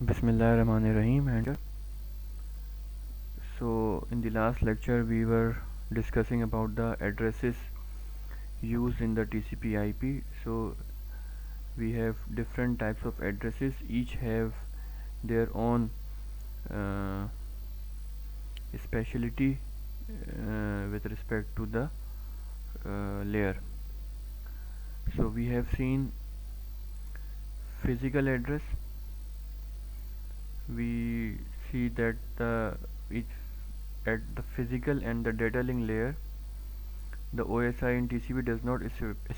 Bismillahirrahmanirrahim. And so, in the last lecture, we were discussing about the addresses used in the TCP/IP. So, we have different types of addresses. Each have their own uh, specialty with respect to the layer. So, we have seen physical address. We see that each at the physical and the data link layer, the OSI in TCP does not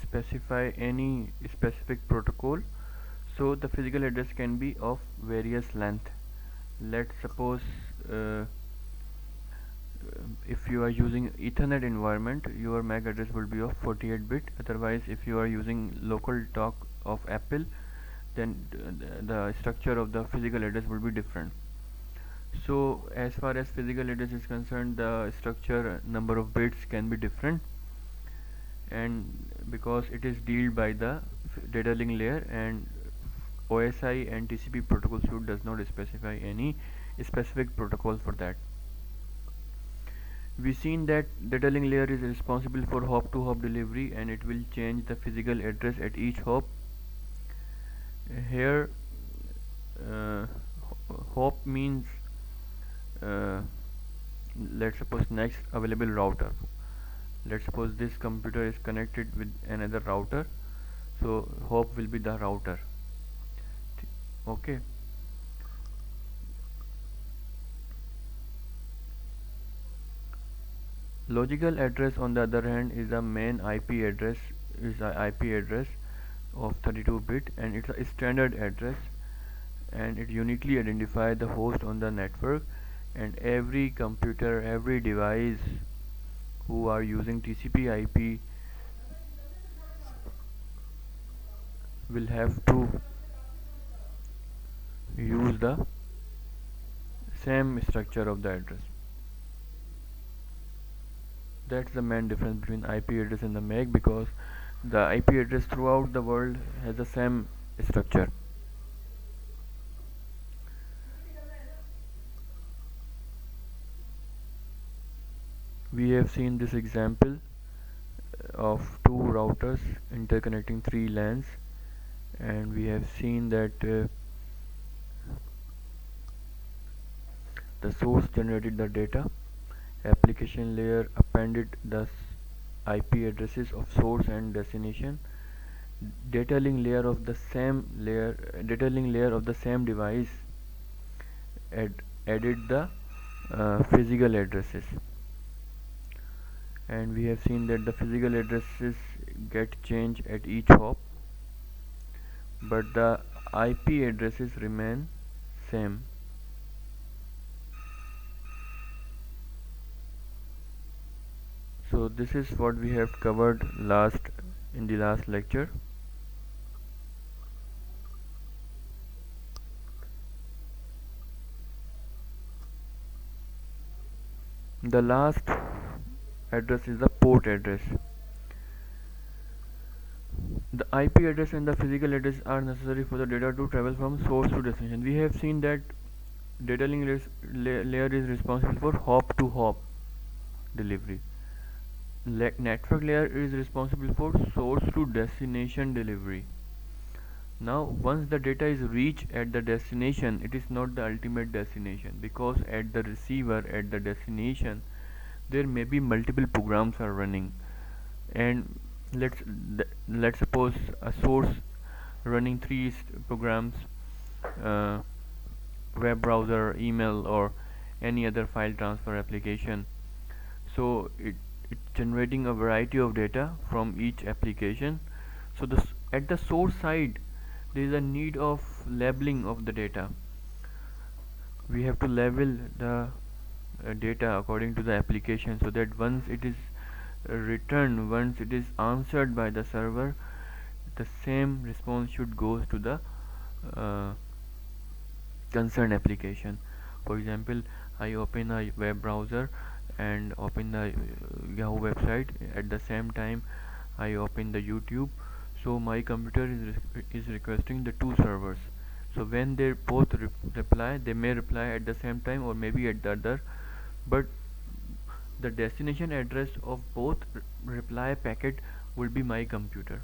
specify any specific protocol, so the physical address can be of various length. Let's suppose uh, if you are using Ethernet environment, your MAC address will be of 48 bit. Otherwise, if you are using local talk of Apple, then the structure of the physical address will be different. So as far as physical address is concerned, the structure number of bits can be different, and because it is dealt by the data link layer, and OSI and TCP protocol suite does not specify any specific protocol for that. We've seen that data link layer is responsible for hop to hop delivery, and it will change the physical address at each hop. Here hop means uh, let's suppose next available router. Let's suppose this computer is connected with another router, so hop will be the router. Okay. Logical address, on the other hand, is the main IP address, is the IP address of 32 bit, and it's a standard address, and it uniquely identifies the host on the network, and every computer, every device who are using TCP IP will have to use the same structure of the address. That's the main difference between IP address and the MAC, because the IP address throughout the world has the same structure. We have seen this example of two routers interconnecting three LANs, and we have seen that the source generated the data, application layer appended the IP addresses of source and destination, data link layer of the same device added the physical addresses, and we have seen that the physical addresses get changed at each hop, but the IP addresses remain same. So this is what we have covered in the last lecture. The last address is the port address. The IP address and the physical address are necessary for the data to travel from source to destination. We have seen that data link layer is responsible for hop to hop delivery. Network layer is responsible for source to destination delivery. Now once the data is reached at the destination, it is not the ultimate destination, because at the receiver, at the destination, there may be multiple programs are running, and let's suppose a source running three programs, uh, web browser, email, or any other file transfer application. So it's generating a variety of data from each application. So at the source side, there is a need of labeling of the data. We have to label the data according to the application, so that once it is returned, once it is answered by the server, the same response should go to the uh, concerned application. For example, I open a web browser and open the Yahoo website. At the same time, I open the YouTube. So my computer is requesting the two servers. So when they both reply, they may reply at the same time or maybe at the other, but the destination address of both reply packet will be my computer,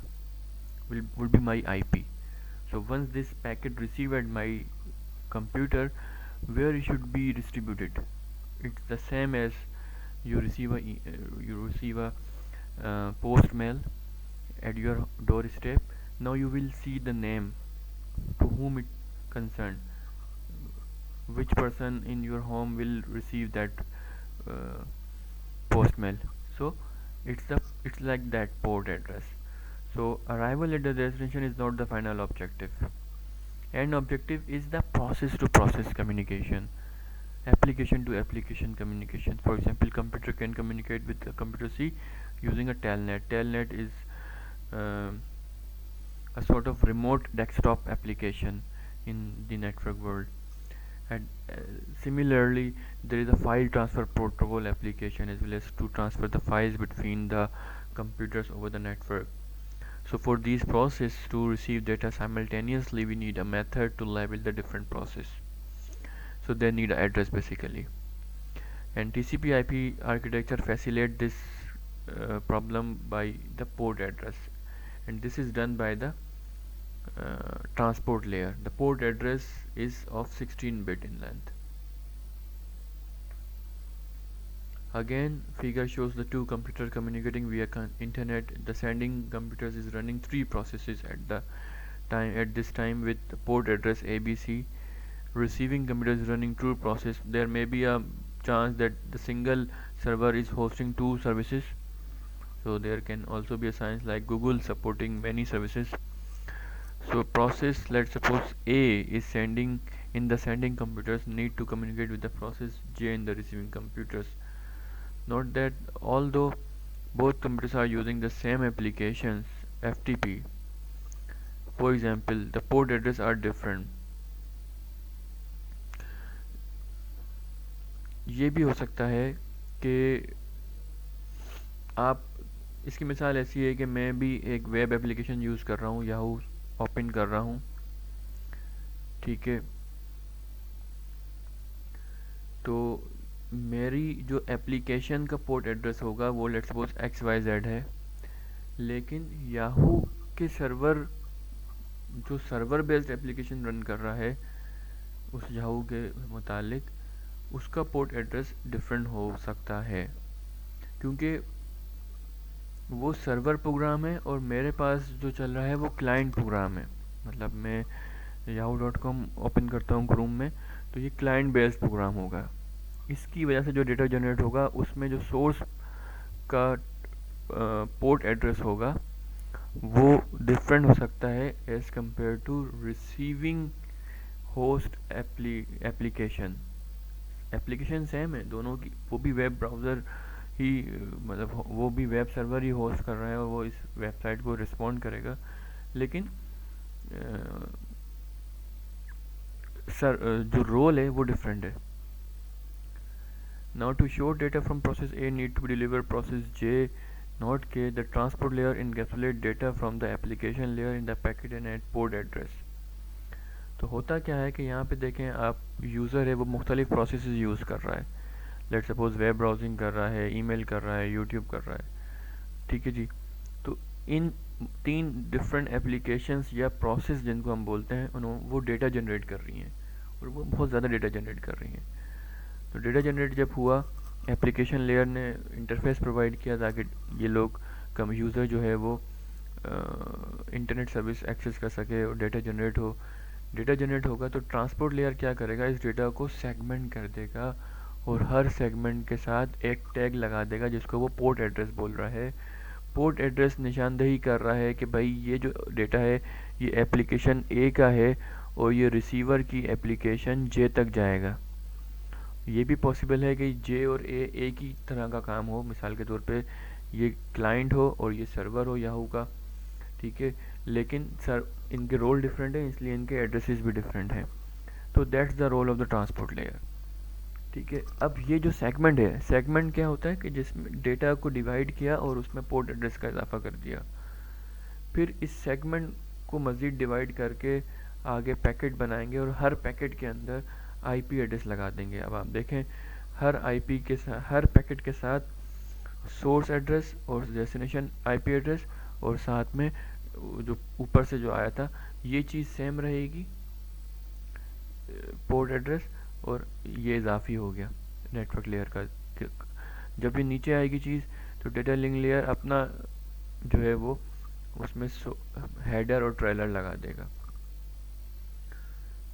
will be my IP. So once this packet received at my computer, where it should be distributed, it's the same as you receive a post mail at your doorstep. Now you will see the name to whom it concerned, which person in your home will receive that uh, post mail. So it's like that port address. So arrival at the destination is not the final objective. End objective is the process to process communication, application to application communication. For example, computer can communicate with a computer C using a telnet. Telnet is uh, a sort of remote desktop application in the network world. And similarly, there is a file transfer protocol application as well as to transfer the files between the computers over the network. So for these processes to receive data simultaneously, we need a method to label the different process. So they need an address basically. And TCP/IP architecture facilitates this problem by the port address, and this is done by the transport layer. The port address is of 16-bit in length. Again, figure shows the two computers communicating via internet. The sending computers is running 3 processes at this time with the port address ABC. Receiving computer is running 2 process. There may be a chance that the single server is hosting 2 services. So there can also be a signs like Google supporting many services. So process, let's suppose A is sending in the sending computers need to communicate with the process J in the receiving computers. Note that although both computers are using the same applications FTP, for example, the port address are different. ये भी हो सकता है कि आप, इसकी मिसाल ऐसी है कि मैं भी एक वेब एप्लीकेशन यूज़ कर रहा हूँ, याहू ओपन कर रहा हूँ, ठीक है, तो मेरी जो एप्लीकेशन का पोर्ट एड्रेस होगा वो लेट्स सपोज XYZ है, लेकिन याहू के सर्वर जो सर्वर बेस्ड एप्लीकेशन रन कर रहा है उस याहू के मुतालिक उसका पोर्ट एड्रेस डिफरेंट हो सकता है, क्योंकि वो सर्वर प्रोग्राम है और मेरे पास जो चल रहा है वो क्लाइंट प्रोग्राम है. मतलब मैं yahoo.com ओपन करता हूँ क्रोम में, तो ये क्लाइंट बेस्ड प्रोग्राम होगा. इसकी वजह से जो डेटा जनरेट होगा उसमें जो सोर्स का पोर्ट एड्रेस होगा वो डिफरेंट हो सकता है as compare to receiving host application. Application same है दोनों की, वो भी वेब ब्राउज़र ही, मतलब वो भी वेब सर्वर ही होस्ट कर रहा है और वो इस वेबसाइट को रिस्पॉन्ड करेगा, लेकिन जो रोल है वो डिफरेंट है. Now to show data from process A need to deliver process J not K the transport layer encapsulate data from the application layer in the packet and at port address. तो होता क्या है कि यहाँ पे देखें आप, यूज़र है वो मुख्तलिफ प्रोसेस यूज़ कर रहा है. लेट सपोज वेब ब्राउजिंग कर रहा है, ईमेल कर रहा है, यूट्यूब कर रहा है, ठीक है जी. तो इन 3 डिफरेंट एप्लीकेशंस या प्रोसेस जिनको हम बोलते हैं वो डेटा जनरेट कर रही हैं और वो बहुत ज़्यादा डेटा जनरेट कर रही हैं. तो डेटा जनरेट जब हुआ, एप्लीकेशन लेयर ने इंटरफेस प्रोवाइड किया ताकि ये लोग कम यूज़र जो है वो इंटरनेट सर्विस एक्सेस कर सके और डेटा जनरेट हो. डेटा जनरेट होगा तो ट्रांसपोर्ट लेयर क्या करेगा, इस डेटा को सेगमेंट कर देगा और हर सेगमेंट के साथ एक टैग लगा देगा जिसको वो पोर्ट एड्रेस बोल रहा है. पोर्ट एड्रेस निशानदेही कर रहा है कि भाई ये जो डेटा है ये एप्लीकेशन ए का है और ये रिसीवर की एप्लीकेशन जे तक जाएगा. ये भी पॉसिबल है कि जे और ए एक ही तरह का काम हो, मिसाल के तौर पे ये क्लाइंट हो और ये सर्वर हो याहू का, ठीक है, लेकिन सर इनके रोल डिफरेंट है इसलिए इनके एड्रेसेस भी डिफरेंट हैं. तो that's the role of the transport layer, ठीक है. अब ये जो सेगमेंट है, सेगमेंट क्या होता है कि जिसमें डेटा को डिवाइड किया और उसमें पोर्ट एड्रेस का इजाफा कर दिया. फिर इस सेगमेंट को मज़ीद डिवाइड करके آگے پیکٹ بنائیں گے اور ہر پیکٹ کے اندر آئی پی ایڈریس لگا دیں گے. اب آپ دیکھیں ہر ہر پیکٹ کے ساتھ سورس ایڈریس اور ڈیسٹینیشن آئی پی ایڈریس اور ساتھ میں جو اوپر سے جو آیا تھا یہ چیز سیم رہے گی پورٹ ایڈریس، اور یہ اضافی ہو گیا نیٹ ورک لیئر کا. جب یہ نیچے آئے گی چیز تو ڈیٹا لنک لیئر اپنا جو ہے وہ اس میں ہیڈر اور ٹریلر لگا دے گا.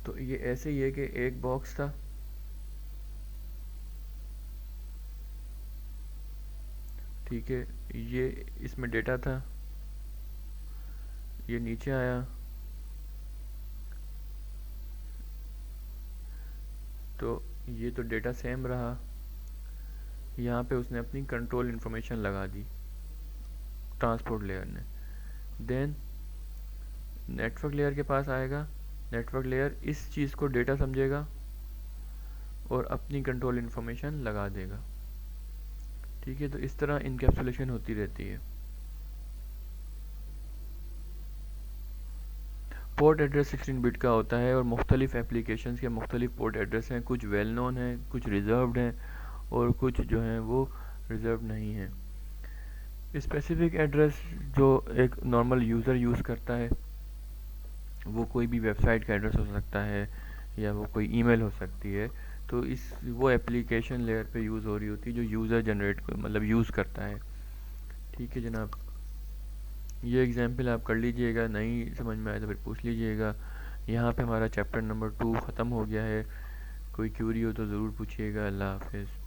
تو یہ ایسے ہی ہے کہ ایک باکس تھا، ٹھیک ہے، یہ اس میں ڈیٹا تھا، یہ نیچے آیا تو یہ تو ڈیٹا سیم رہا. یہاں پہ اس نے اپنی کنٹرول انفارمیشن لگا دی ٹرانسپورٹ لیئر نے. دین نیٹ ورک لیئر کے پاس آئے گا، نیٹ ورک لیئر اس چیز کو ڈیٹا سمجھے گا اور اپنی کنٹرول انفارمیشن لگا دے گا. ٹھیک ہے، تو اس طرح انکیپسولیشن ہوتی رہتی ہے. پورٹ ایڈریس 16 بٹ کا ہوتا ہے اور مختلف اپلیکیشنز کے مختلف پورٹ ایڈریس ہیں. کچھ ویل نون ہیں، کچھ ریزروڈ ہیں اور کچھ جو ہیں وہ ریزرو نہیں ہیں. اسپیسیفک ایڈریس جو ایک نارمل یوزر یوز کرتا ہے وہ کوئی بھی ویب سائٹ کا ایڈریس ہو سکتا ہے یا وہ کوئی ای میل ہو سکتی ہے. تو وہ اپلیکیشن لیئر پہ یوز ہو رہی ہوتی ہے جو یوزر جنریٹ مطلب یوز کرتا ہے. ٹھیک ہے جناب، یہ ایگزامپل آپ کر لیجئے گا، نہیں سمجھ میں آئے تو پھر پوچھ لیجئے گا. یہاں پہ ہمارا چیپٹر نمبر 2 ختم ہو گیا ہے. کوئی کیوری ہو تو ضرور پوچھیے گا. اللہ حافظ.